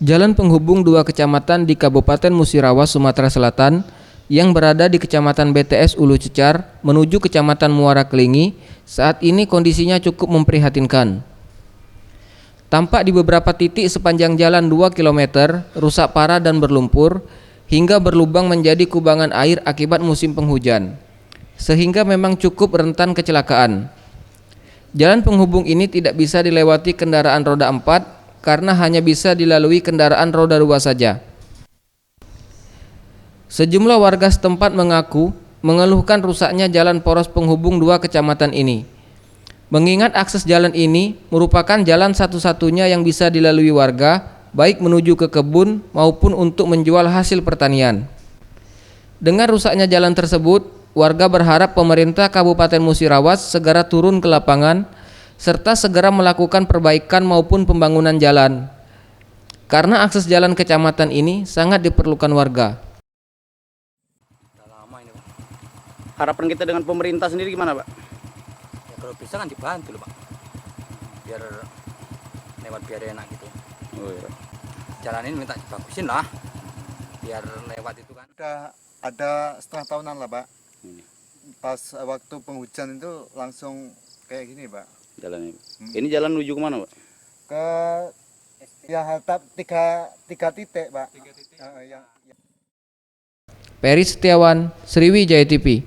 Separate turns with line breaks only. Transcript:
Jalan penghubung dua kecamatan di Kabupaten Musirawas, Sumatera Selatan yang berada di Kecamatan BTS Ulu Cecar menuju Kecamatan Muara Kelingi saat ini kondisinya cukup memprihatinkan. Tampak di beberapa titik sepanjang jalan 2 km rusak parah dan berlumpur hingga berlubang menjadi kubangan air akibat musim penghujan, sehingga memang cukup rentan kecelakaan. Jalan penghubung ini tidak bisa dilewati kendaraan roda 4 karena hanya bisa dilalui kendaraan roda 2 saja. Sejumlah warga setempat mengaku mengeluhkan rusaknya jalan poros penghubung dua kecamatan ini. Mengingat akses jalan ini merupakan jalan satu-satunya yang bisa dilalui warga, baik menuju ke kebun maupun untuk menjual hasil pertanian. Dengan rusaknya jalan tersebut, warga berharap pemerintah Kabupaten Musirawas segera turun ke lapangan serta segera melakukan perbaikan maupun pembangunan jalan, karena akses jalan kecamatan ini sangat diperlukan warga.
Harapan kita dengan pemerintah sendiri gimana, Pak?
Ya kalau bisa kan dibantu loh, Pak. Biar lewat biar enak gitu.
Oh, iya.
Jalan ini minta dibagusin lah. Biar lewat itu kan.
Udah ada setengah tahunan lah, Pak.
Ini
Pas waktu penghujan itu langsung kayak gini, Pak.
jalan ini. Ini jalan menuju kemana, Pak?
Ke ya halte tiga titik, Pak.
Peri Setiawan, Sriwijaya TV.